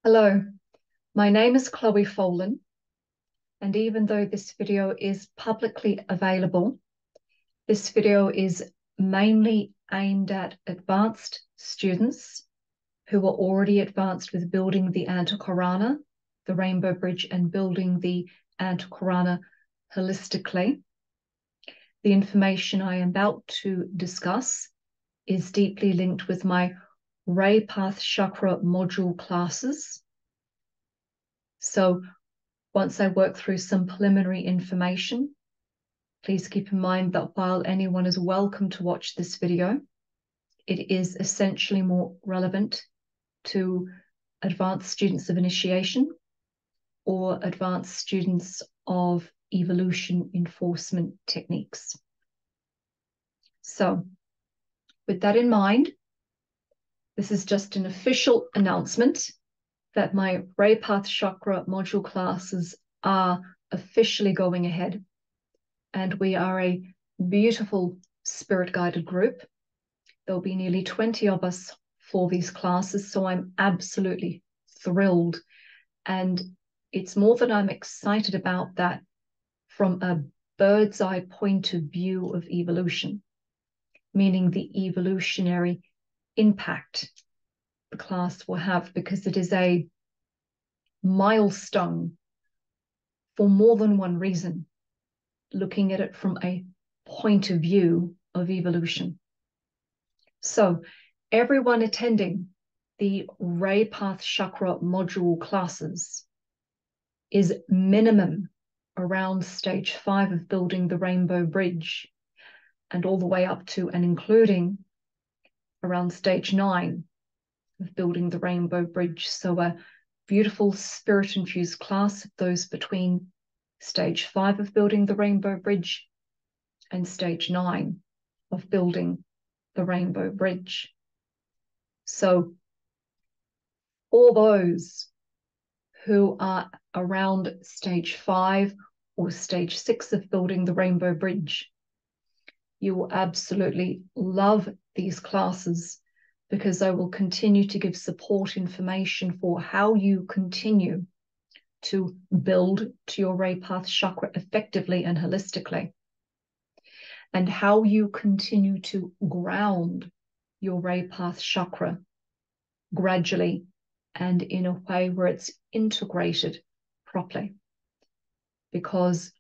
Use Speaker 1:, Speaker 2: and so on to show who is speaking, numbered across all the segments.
Speaker 1: Hello, my name is Chloe Folan, and even though this video is publicly available, this video is mainly aimed at advanced students who are already advanced with building the Antakarana, the Rainbow Bridge, and building the Antakarana holistically. The information I am about to discuss is deeply linked with my Ray Path Chakra module classes. So once I work through some preliminary information, please keep in mind that while anyone is welcome to watch this video, it is essentially more relevant to advanced students of initiation or advanced students of evolution enforcement techniques. So with that in mind, this is just an official announcement that my Ray Path Chakra module classes are officially going ahead. And we are a beautiful spirit-guided group. There'll be nearly 20 of us for these classes, so I'm absolutely thrilled. And it's more that I'm excited about that from a bird's eye point of view of evolution, meaning the evolutionary impact the class will have, because it is a milestone for more than one reason, looking at it from a point of view of evolution. So everyone attending the Ray Path Chakra module classes is minimum around stage 5 of building the Rainbow Bridge, and all the way up to and including around stage 9 of building the Rainbow Bridge. So a beautiful spirit-infused class of those between stage 5 of building the Rainbow Bridge and stage 9 of building the Rainbow Bridge. So all those who are around stage 5 or stage 6 of building the Rainbow Bridge, you will absolutely love these classes, because I will continue to give support information for how you continue to build to your Ray Path Chakra effectively and holistically, and how you continue to ground your Ray Path Chakra gradually and in a way where it's integrated properly. Because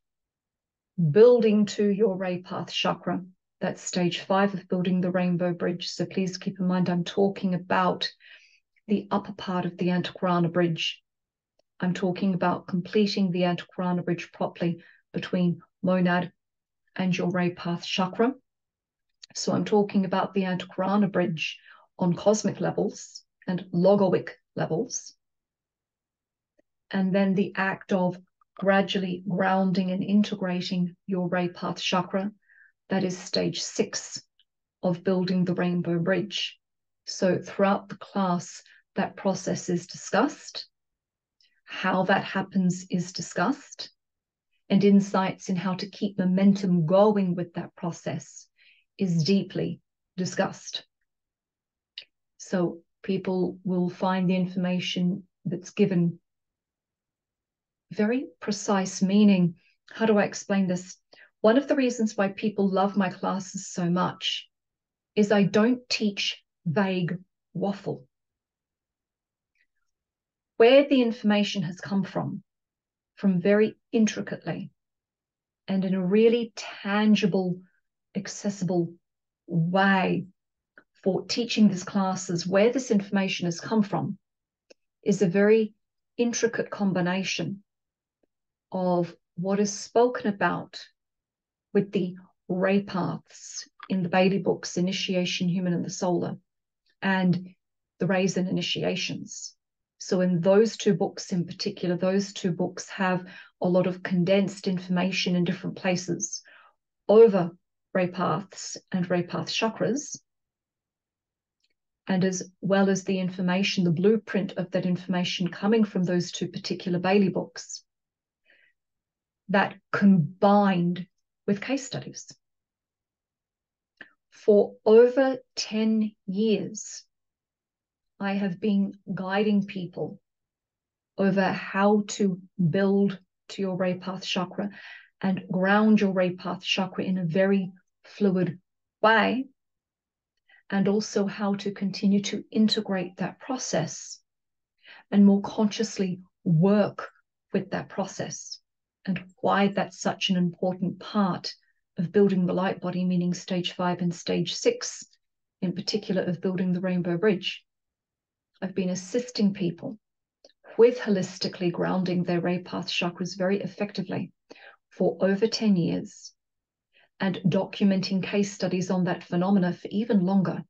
Speaker 1: building to your Ray Path Chakra, that's stage 5 of building the Rainbow Bridge. So please keep in mind, I'm talking about the upper part of the Antakarana Bridge. I'm talking about completing the Antakarana Bridge properly between monad and your Ray Path Chakra. So I'm talking about the Antakarana Bridge on cosmic levels and logoic levels. And then the act of gradually grounding and integrating your Ray Path Chakra, that is stage 6 of building the Rainbow Bridge. So throughout the class, that process is discussed. How that happens is discussed, and insights in how to keep momentum going with that process is deeply discussed. So people will find the information that's given very precise, meaning, how do I explain this? One of the reasons why people love my classes so much is I don't teach vague waffle. Where the information has come from very intricately and in a really tangible, accessible way for teaching these classes, where this information has come from is a very intricate combination of what is spoken about with the Ray Paths in the Bailey books, Initiation, Human and the Solar, and the Rays and Initiations. So in those two books in particular, those two books have a lot of condensed information in different places over Ray Paths and Ray Path Chakras, and as well as the information, the blueprint of that information coming from those two particular Bailey books, that combined with case studies. For over 10 years, I have been guiding people over how to build to your ray path chakra and ground your ray path chakra in a very fluid way, and also how to continue to integrate that process and more consciously work with that process, and why that's such an important part of building the light body, meaning stage 5 and stage 6 in particular of building the rainbow bridge. I've been assisting people with holistically grounding their ray path chakras very effectively for over 10 years and documenting case studies on that phenomena for even longer.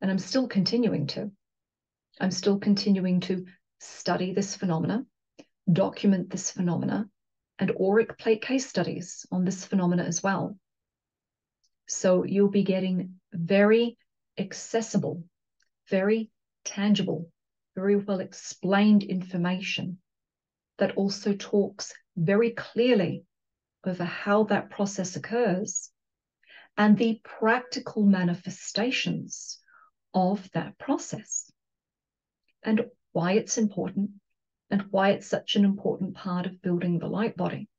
Speaker 1: And I'm still continuing to. I'm still continuing to study this phenomena, document this phenomena, and auric plate case studies on this phenomena as well. So you'll be getting very accessible, very tangible, very well explained information that also talks very clearly over how that process occurs and the practical manifestations of that process and why it's important and why it's such an important part of building the light body.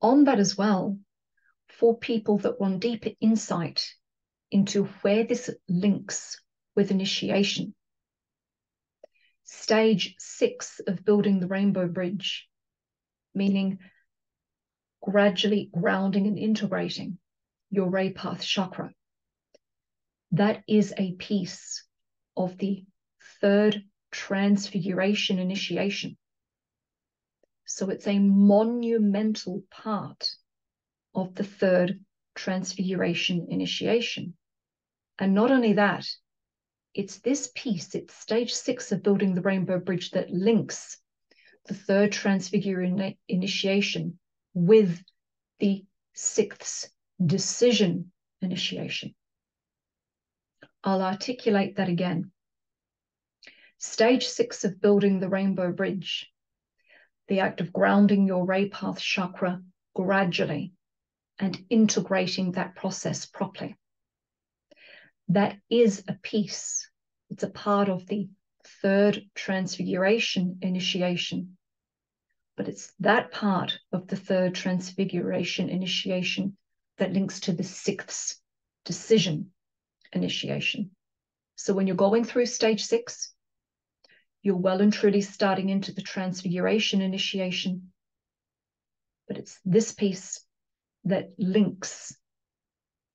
Speaker 1: On that as well, for people that want deeper insight into where this links with initiation, stage 6 of building the rainbow bridge, meaning gradually grounding and integrating your ray path chakra, that is a piece of the 3rd transfiguration initiation. So it's a monumental part of the 3rd transfiguration initiation. And not only that, it's this piece, it's stage 6 of building the rainbow bridge that links the 3rd transfiguration initiation with the 6th decision initiation. I'll articulate that again. Stage 6 of building the rainbow bridge, the act of grounding your ray path chakra gradually and integrating that process properly. That is a piece. It's a part of the 3rd transfiguration initiation. But it's that part of the 3rd transfiguration initiation that links to the 6th decision initiation. So when you're going through stage 6, you're well and truly starting into the transfiguration initiation. But it's this piece that links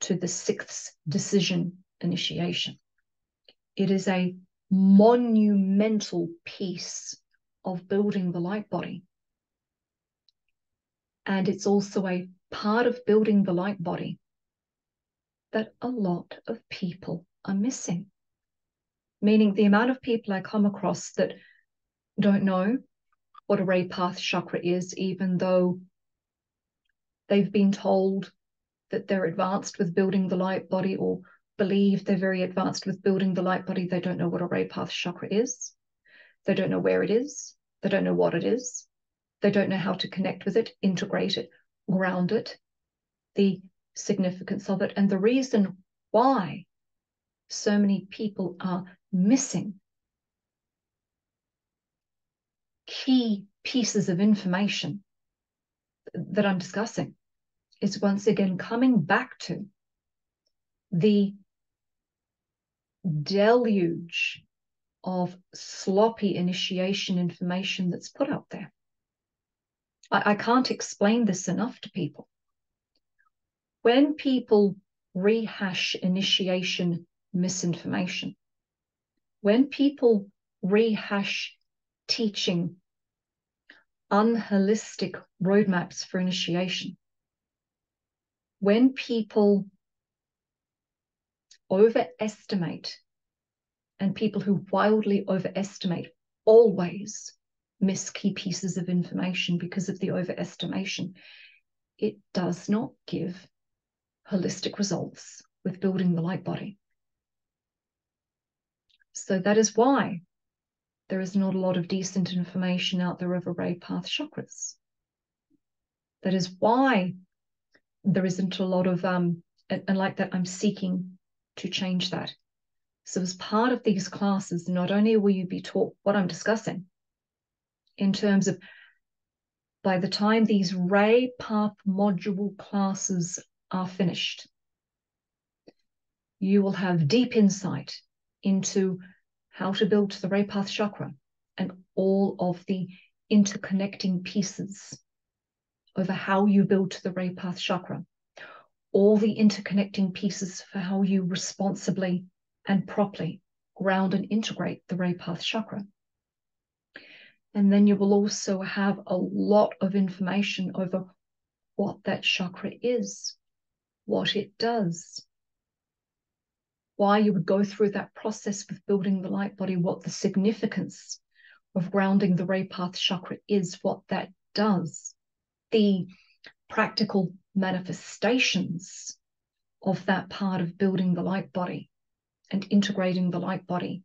Speaker 1: to the 6th decision initiation. It is a monumental piece of building the light body. And it's also a part of building the light body that a lot of people are missing. Meaning the amount of people I come across that don't know what a ray path chakra is, even though they've been told that they're advanced with building the light body or believe they're very advanced with building the light body. They don't know what a ray path chakra is. They don't know where it is. They don't know what it is. They don't know how to connect with it, integrate it, ground it, the significance of it, and the reason why so many people are missing key pieces of information that I'm discussing is once again coming back to the deluge of sloppy initiation information that's put out there. I can't explain this enough to people. When people rehash initiation misinformation, when people rehash teaching unholistic roadmaps for initiation, when people overestimate, and people who wildly overestimate always miss key pieces of information because of the overestimation, it does not give holistic results with building the light body. So that is why there is not a lot of decent information out there over ray path chakras. That is why there isn't a lot of, and like that, I'm seeking to change that. So as part of these classes, not only will you be taught what I'm discussing, in terms of by the time these Ray Path module classes are finished, you will have deep insight into how to build the Ray Path chakra and all of the interconnecting pieces over how you build the Ray Path chakra, all the interconnecting pieces for how you responsibly and properly ground and integrate the Ray Path chakra. And then you will also have a lot of information over what that chakra is, what it does, why you would go through that process with building the light body, what the significance of grounding the Ray Path chakra is, what that does, the practical manifestations of that part of building the light body and integrating the light body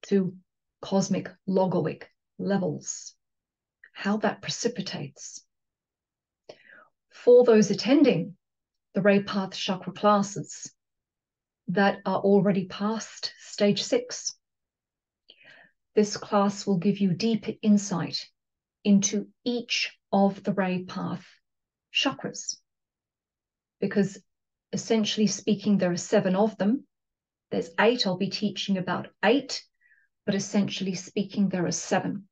Speaker 1: to cosmic logoic levels, how that precipitates. For those attending the Ray Path chakra classes that are already past stage 6, this class will give you deeper insight into each of the Ray Path chakras, because essentially speaking, there are 7 of them. There's 8. I'll be teaching about 8, but essentially speaking, there are 7.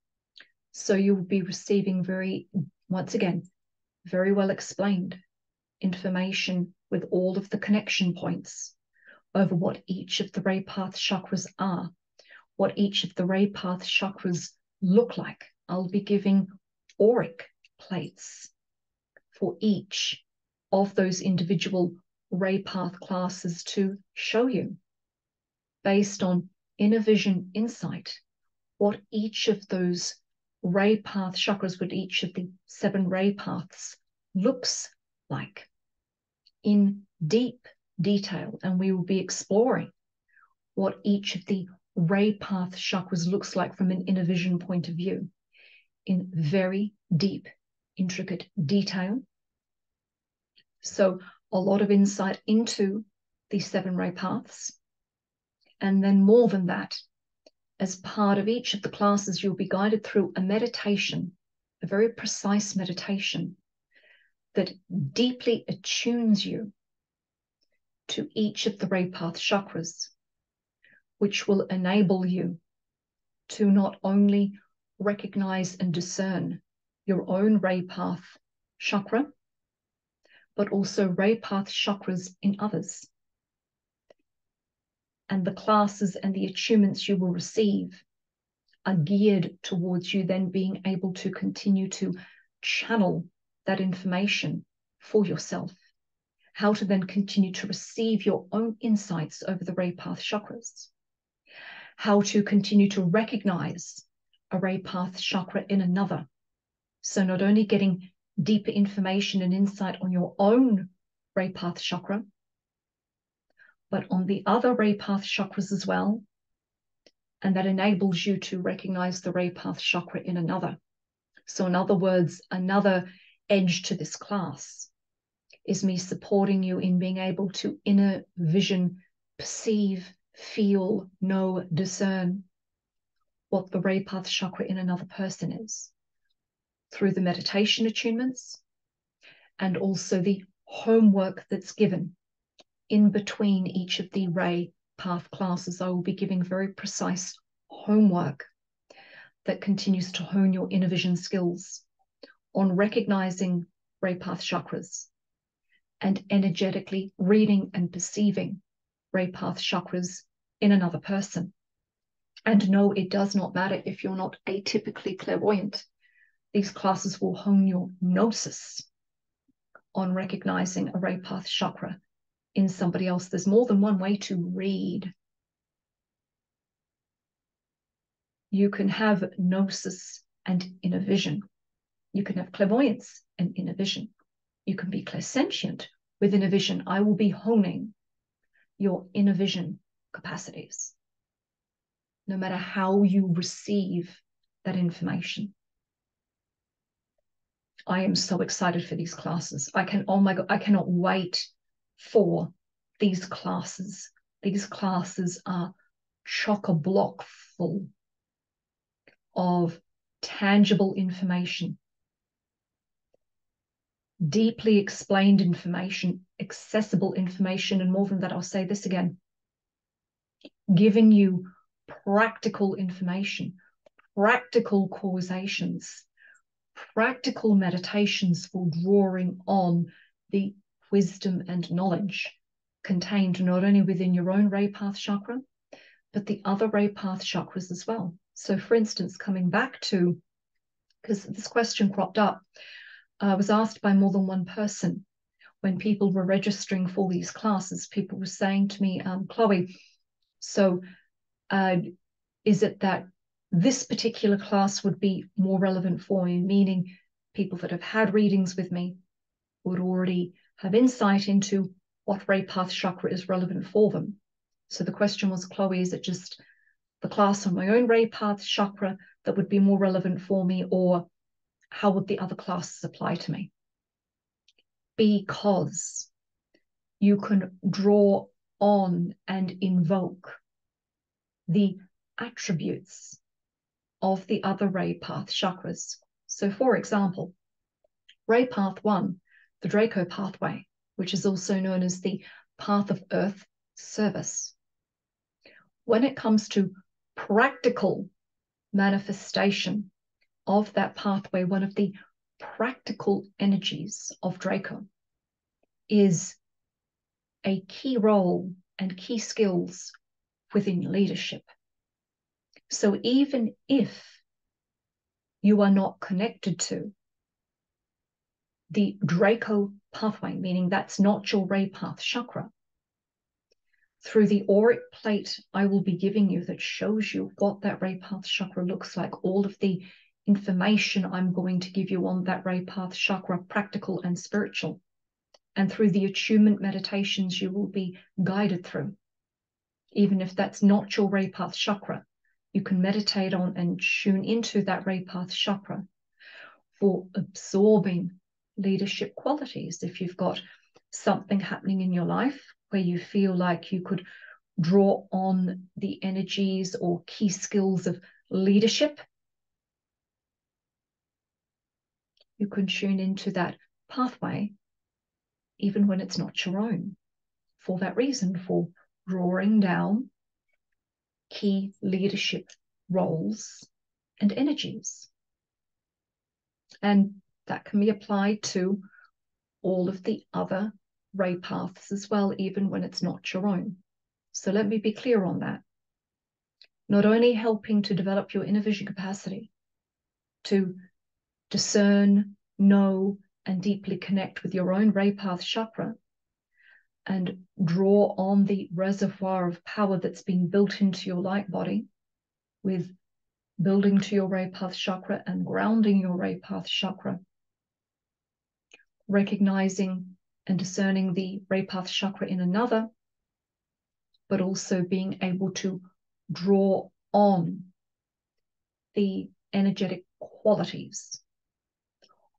Speaker 1: So you will be receiving once again, very well explained information with all of the connection points over what each of the Ray Path chakras are, what each of the Ray Path chakras look like. I'll be giving auric plates for each of those individual Ray Path classes to show you, based on inner vision insight, what each of those Ray Path chakras, what each of the 7 Ray Paths looks like in deep detail. And we will be exploring what each of the Ray Path chakras looks like from an inner vision point of view in very deep, intricate detail. So a lot of insight into these 7 Ray Paths. And then more than that, as part of each of the classes, you'll be guided through a meditation, a very precise meditation that deeply attunes you to each of the Ray Path chakras, which will enable you to not only recognize and discern your own Ray Path chakra, but also Ray Path chakras in others. And the classes and the attunements you will receive are geared towards you then being able to continue to channel that information for yourself, how to then continue to receive your own insights over the Ray Path chakras, how to continue to recognize a Ray Path chakra in another. So not only getting deeper information and insight on your own Ray Path chakra, but on the other Ray Path chakras as well. And that enables you to recognize the Ray Path chakra in another. So in other words, another edge to this class is me supporting you in being able to inner vision, perceive, feel, know, discern what the Ray Path chakra in another person is through the meditation attunements and also the homework that's given in between each of the Ray Path classes. I will be giving very precise homework that continues to hone your inner vision skills on recognizing Ray Path chakras and energetically reading and perceiving Ray Path chakras in another person. And no, it does not matter if you're not atypically clairvoyant. These classes will hone your gnosis on recognizing a Ray Path chakra in somebody else. There's more than one way to read. You can have gnosis and inner vision. You can have clairvoyance and inner vision. You can be clairsentient with inner vision. I will be honing your inner vision capacities, no matter how you receive that information. I am so excited for these classes. Oh my God, I cannot wait for these classes. These classes are chock-a-block full of tangible information, deeply explained information, accessible information, and more than that, I'll say this again, giving you practical information, practical causations, practical meditations for drawing on the wisdom and knowledge contained not only within your own ray path chakra, but the other ray path chakras as well. So for instance, coming back to, because this question cropped up, I was asked by more than one person when people were registering for these classes, people were saying to me, Chloe, so is it that this particular class would be more relevant for me, meaning people that have had readings with me would already have insight into what ray path chakra is relevant for them. So the question was, Chloe, is it just the class on my own ray path chakra that would be more relevant for me, or how would the other classes apply to me? Because you can draw on and invoke the attributes of the other ray path chakras. So for example, ray path 1, the Draco pathway, which is also known as the path of earth service. When it comes to practical manifestation of that pathway, one of the practical energies of Draco is a key role and key skills within leadership. So even if you are not connected to the Draco pathway, meaning that's not your ray path chakra, through the auric plate I will be giving you that shows you what that ray path chakra looks like, all of the information I'm going to give you on that ray path chakra, practical and spiritual, and through the attunement meditations you will be guided through. Even if that's not your ray path chakra, you can meditate on and tune into that ray path chakra for absorbing leadership qualities. If you've got something happening in your life where you feel like you could draw on the energies or key skills of leadership, you can tune into that pathway even when it's not your own. For that reason, for drawing down key leadership roles and energies. And that can be applied to all of the other ray paths as well, even when it's not your own. So let me be clear on that. Not only helping to develop your inner vision capacity to discern, know, and deeply connect with your own ray path chakra and draw on the reservoir of power that's been built into your light body with building to your ray path chakra and grounding your ray path chakra, recognizing and discerning the ray path chakra in another, but also being able to draw on the energetic qualities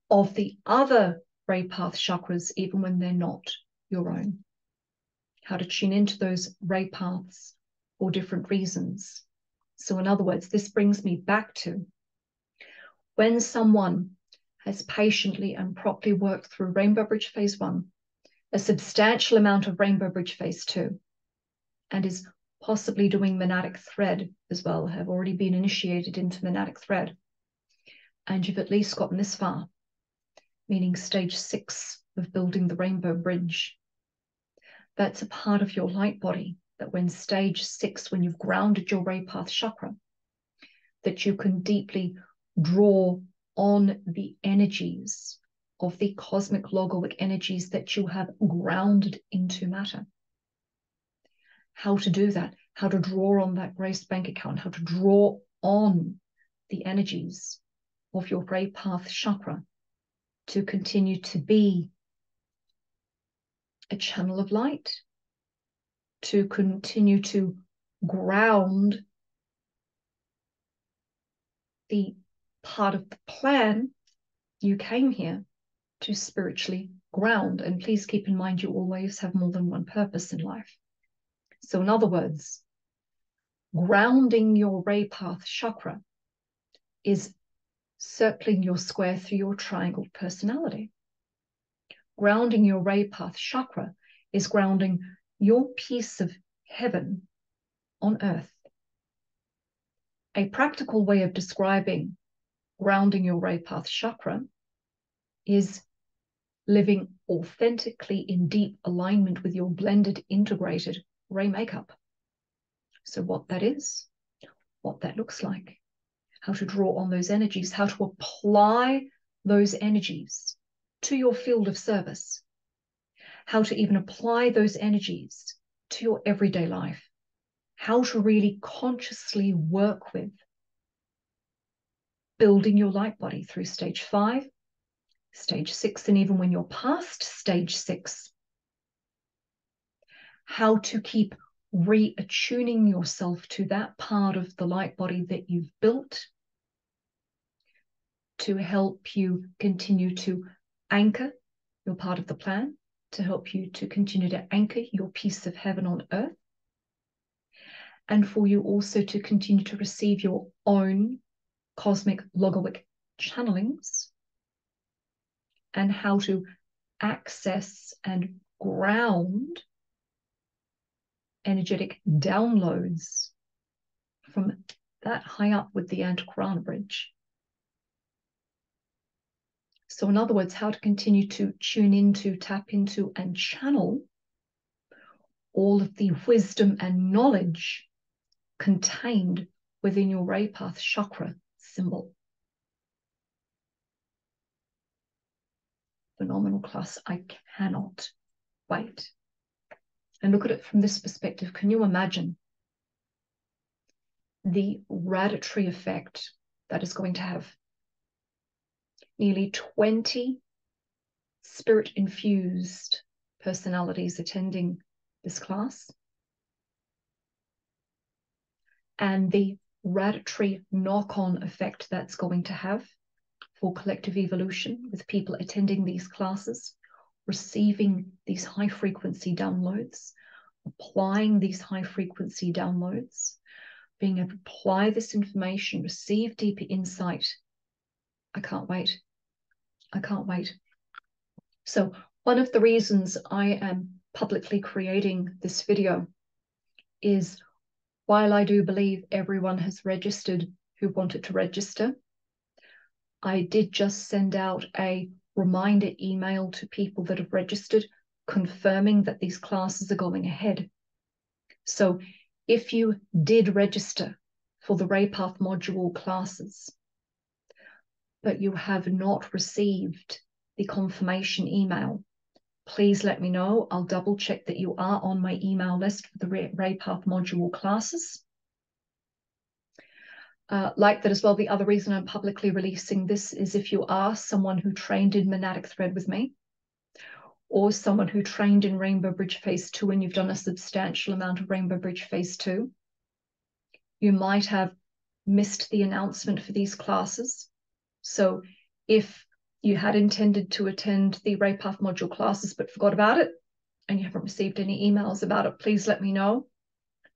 Speaker 1: of the other ray path chakras, even when they're not your own. How to tune into those ray paths for different reasons. So in other words, this brings me back to when someone has patiently and properly worked through Rainbow Bridge Phase 1, a substantial amount of Rainbow Bridge Phase 2, and is possibly doing monadic thread as well, have already been initiated into monadic thread, and you've at least gotten this far, meaning stage 6 of building the Rainbow Bridge. That's a part of your light body that when stage 6, when you've grounded your ray path chakra, that you can deeply draw on the energies of the cosmic logoic energies that you have grounded into matter. How to do that, how to draw on that grace bank account, how to draw on the energies of your ray path chakra to continue to be a channel of light, to continue to ground the part of the plan you came here to spiritually ground. And please keep in mind, you always have more than one purpose in life. So in other words, grounding your ray path chakra is circling your square through your triangle personality. Grounding your ray path chakra is grounding your piece of heaven on earth. A practical way of describing grounding your ray path chakra is living authentically in deep alignment with your blended, integrated ray makeup. So what that is, what that looks like, how to draw on those energies, how to apply those energies to your field of service, how to even apply those energies to your everyday life, how to really consciously work with building your light body through stage 5, stage 6, and even when you're past stage 6, how to keep reattuning yourself to that part of the light body that you've built to help you continue to anchor your part of the plan, to help you to continue to anchor your piece of heaven on earth, and for you also to continue to receive your own cosmic logoic channelings, and how to access and ground energetic downloads from that high up with the Antakarana bridge. So in other words, how to continue to tune into, tap into, and channel all of the wisdom and knowledge contained within your ray path chakra symbol. Phenomenal class. I cannot wait. And look at it from this perspective. Can you imagine the radiatory effect that is going to have? Nearly 20 spirit-infused personalities attending this class, and the radiatory knock-on effect that's going to have for collective evolution with people attending these classes, receiving these high-frequency downloads, applying these high-frequency downloads, being able to apply this information, receive deeper insight. I can't wait. I can't wait. So one of the reasons I am publicly creating this video is, while I do believe everyone has registered who wanted to register, I did just send out a reminder email to people that have registered, confirming that these classes are going ahead. So if you did register for the Ray Path module classes, but you have not received the confirmation email, please let me know. I'll double check that you are on my email list for the Ray Path module classes. Like that as well, the other reason I'm publicly releasing this is if you are someone who trained in Monadic Thread with me, or someone who trained in Rainbow Bridge Phase 2 and you've done a substantial amount of Rainbow Bridge Phase 2, you might have missed the announcement for these classes. So if you had intended to attend the Ray Path module classes but forgot about it, and you haven't received any emails about it, please let me know.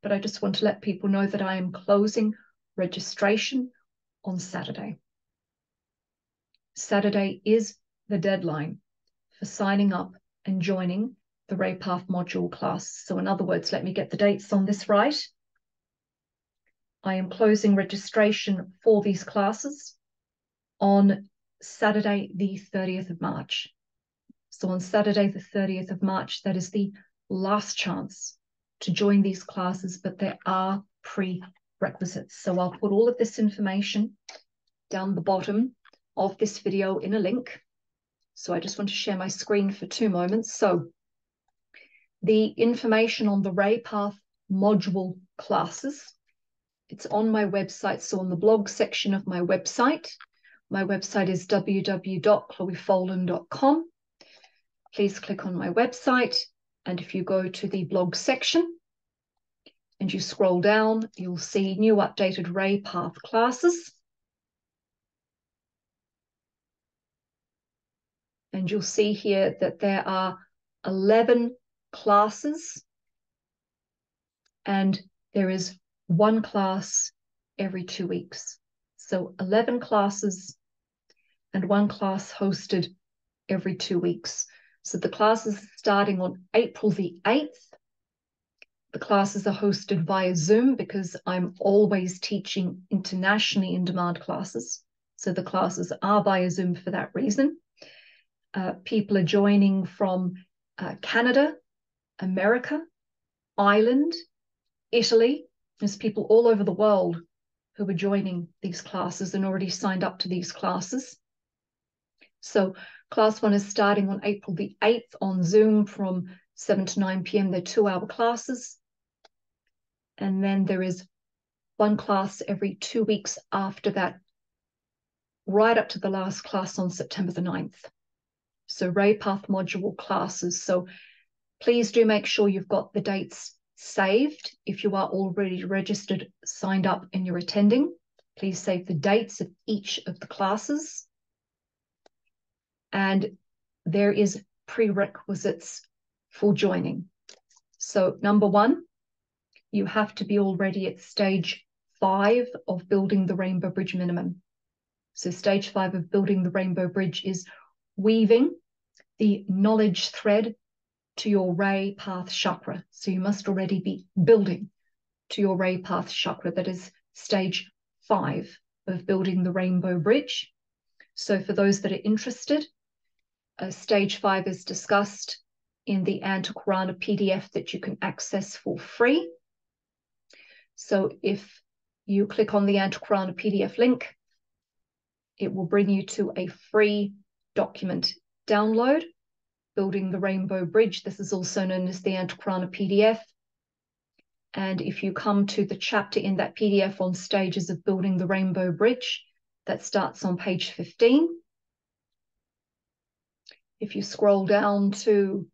Speaker 1: But I just want to let people know that I am closing registration on Saturday. Saturday is the deadline for signing up and joining the Ray Path module class. So in other words, let me get the dates on this right. I am closing registration for these classes on Saturday, the 30th of March. So on Saturday, the 30th of March, that is the last chance to join these classes, but there are prerequisites. So I'll put all of this information down the bottom of this video in a link. So I just want to share my screen for 2 moments. So the information on the Ray Path module classes, it's on my website. So on the blog section of my website is www.chloefolan.com. Please click on my website. And if you go to the blog section and you scroll down, you'll see new updated Ray Path classes. And you'll see here that there are 11 classes, and there is 1 class every 2 weeks. So 11 classes and one class hosted every 2 weeks. So the classes are starting on April the 8th. The classes are hosted via Zoom because I'm always teaching internationally in demand classes. So the classes are via Zoom for that reason. People are joining from Canada, America, Ireland, Italy. There's people all over the world who are joining these classes and already signed up to these classes. So class 1 is starting on April the 8th on Zoom from 7 to 9 p.m. They're 2-hour classes. And then there is one class every 2 weeks after that, right up to the last class on September the 9th. So Ray Path module classes. So please do make sure you've got the dates saved. If you are already registered, signed up, and you're attending, please save the dates of each of the classes. And there is prerequisites for joining. So number 1, you have to be already at stage 5 of building the Rainbow Bridge minimum. So stage 5 of building the Rainbow Bridge is weaving the knowledge thread to your Ray Path chakra. So you must already be building to your Ray Path chakra. That is stage 5 of building the Rainbow Bridge. So for those that are interested, stage 5 is discussed in the Antakarana PDF that you can access for free. So if you click on the Antakarana PDF link, it will bring you to a free document download, Building the Rainbow Bridge. This is also known as the Antakarana PDF. And if you come to the chapter in that PDF on stages of building the Rainbow Bridge, that starts on page 15. If you scroll down to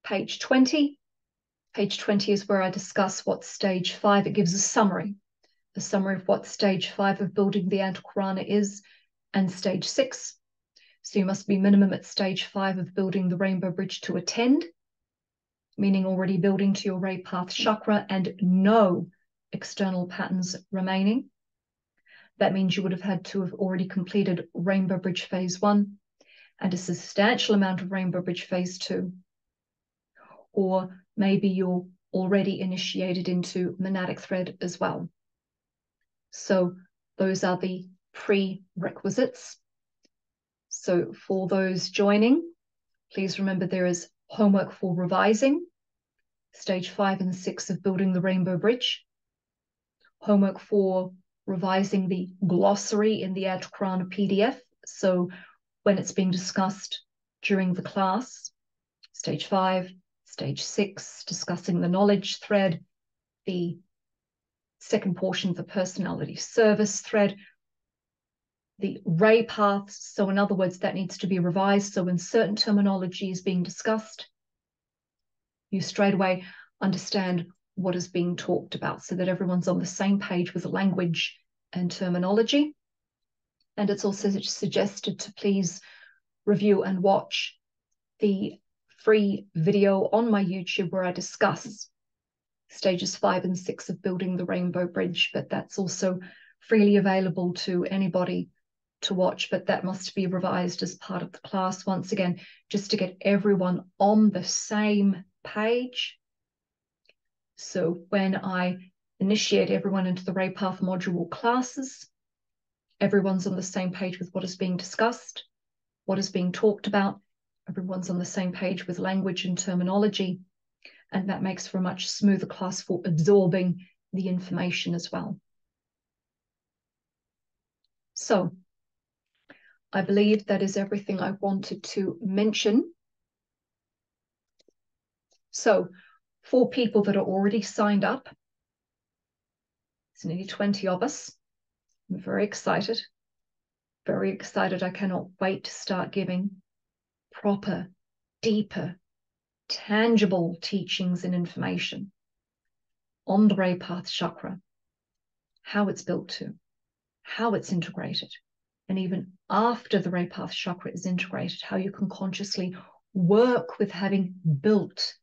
Speaker 1: page 20 is where I discuss what stage 5, it gives a summary of what stage 5 of building the Antakarana is, and stage 6. So you must be minimum at stage 5 of building the Rainbow Bridge to attend, meaning already building to your Ray Path chakra and no external patterns remaining. That means you would have had to have already completed Rainbow Bridge phase 1 and a substantial amount of Rainbow Bridge phase 2. Or maybe you're already initiated into monadic thread as well. So those are the prerequisites. So for those joining, please remember there is homework for revising, stage 5 and 6 of building the Rainbow Bridge, homework for revising the glossary in the Antakarana PDF. So when it's being discussed during the class, stage 5, stage 6, discussing the knowledge thread, the second portion of the personality service thread, the Ray paths. So in other words, that needs to be revised. So when certain terminology is being discussed, you straight away understand what is being talked about so that everyone's on the same page with the language and terminology. And it's also suggested to please review and watch the free video on my YouTube where I discuss stages 5 and 6 of building the Rainbow Bridge, but that's also freely available to anybody to watch, but that must be revised as part of the class once again, just to get everyone on the same page. So when I initiate everyone into the Ray Path module classes, everyone's on the same page with what is being discussed, what is being talked about. Everyone's on the same page with language and terminology, and that makes for a much smoother class for absorbing the information as well. So I believe that is everything I wanted to mention. So for people that are already signed up, it's nearly 20 of us. I'm very excited. Very excited. I cannot wait to start giving proper, deeper, tangible teachings and information on the Ray Path chakra, how it's built to, how it's integrated, and even after the Ray Path chakra is integrated, how you can consciously work with having built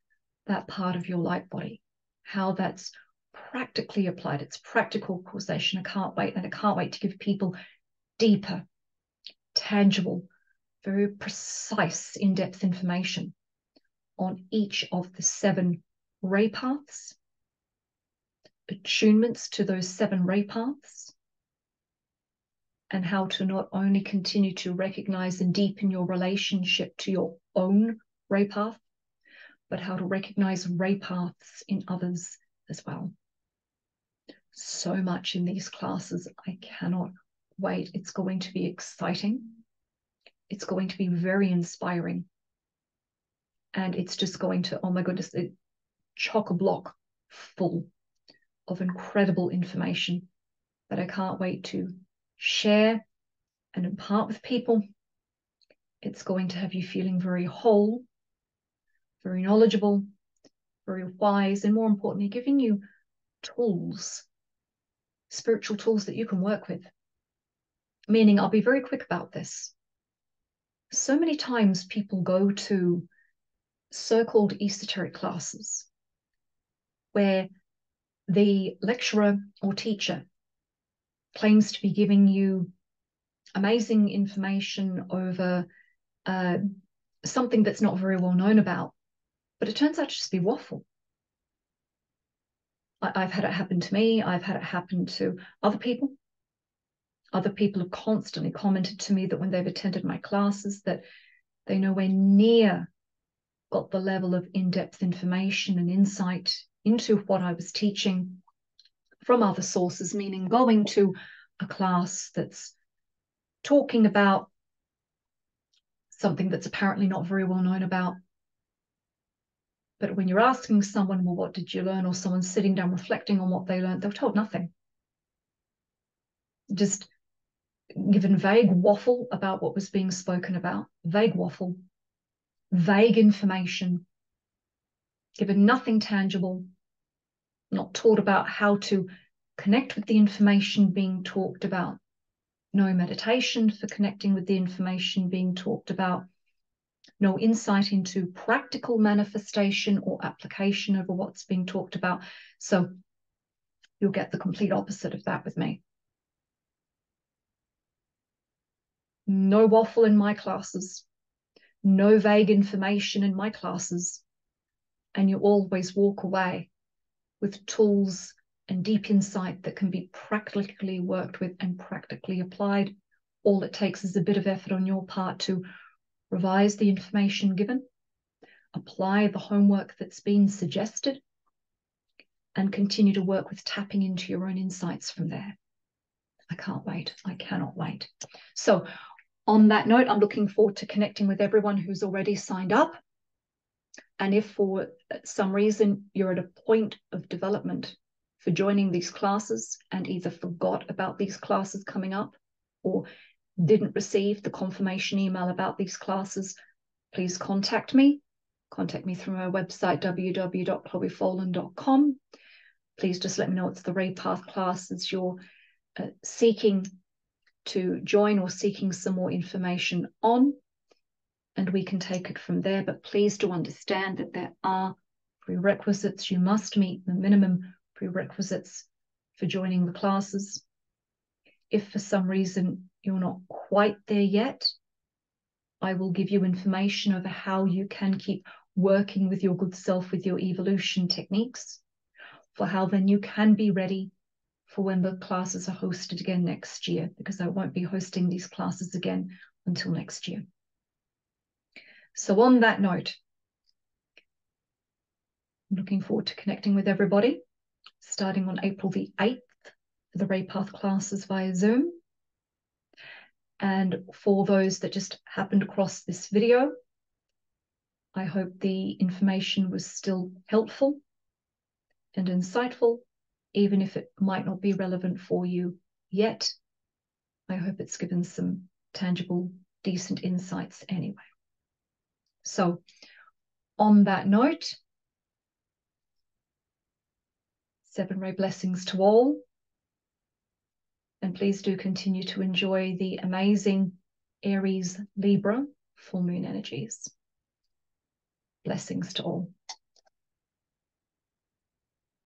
Speaker 1: that part of your light body, how that's practically applied. It's practical causation. I can't wait, and I can't wait to give people deeper, tangible, very precise, in-depth information on each of the 7 ray paths, attunements to those 7 ray paths, and how to not only continue to recognize and deepen your relationship to your own ray path, but how to recognize ray paths in others as well. So much in these classes. I cannot wait. It's going to be exciting. It's going to be very inspiring. And it's just going to, oh my goodness, chock-a-block full of incredible information that I can't wait to share and impart with people. It's going to have you feeling very whole, very knowledgeable, very wise, and more importantly, giving you tools, spiritual tools that you can work with. Meaning, I'll be very quick about this. So many times people go to so-called esoteric classes where the lecturer or teacher claims to be giving you amazing information over something that's not very well known about, but it turns out to just be waffle. I've had it happen to me. I've had it happen to other people. Other people have constantly commented to me that when they've attended my classes that they nowhere near got the level of in-depth information and insight into what I was teaching from other sources, meaning going to a class that's talking about something that's apparently not very well known about. But when you're asking someone, well, what did you learn? Or someone sitting down reflecting on what they learned, they're told nothing. Just given vague waffle about what was being spoken about, vague waffle, vague information, given nothing tangible, not taught about how to connect with the information being talked about, no meditation for connecting with the information being talked about, no insight into practical manifestation or application over what's being talked about. So you'll get the complete opposite of that with me. No waffle in my classes, no vague information in my classes, and you always walk away with tools and deep insight that can be practically worked with and practically applied. All it takes is a bit of effort on your part to revise the information given, apply the homework that's been suggested, and continue to work with tapping into your own insights from there. I can't wait. I cannot wait. So on that note, I'm looking forward to connecting with everyone who's already signed up. And if for some reason you're at a point of development for joining these classes and either forgot about these classes coming up or didn't receive the confirmation email about these classes, please contact me. Contact me through my website, www.chloefolan.com. Please just let me know it's the Ray Path classes you're seeking to join or seeking some more information on, and we can take it from there. But please do understand that there are prerequisites. You must meet the minimum prerequisites for joining the classes. If for some reason you're not quite there yet, I will give you information over how you can keep working with your good self, with your evolution techniques, for how then you can be ready for when the classes are hosted again next year, because I won't be hosting these classes again until next year. So on that note, I'm looking forward to connecting with everybody, starting on April the 8th for the Ray Path classes via Zoom. And for those that just happened across this video, I hope the information was still helpful and insightful, even if it might not be relevant for you yet. I hope it's given some tangible, decent insights anyway. So on that note, 7 ray blessings to all. And please do continue to enjoy the amazing Aries Libra full moon energies. Blessings to all.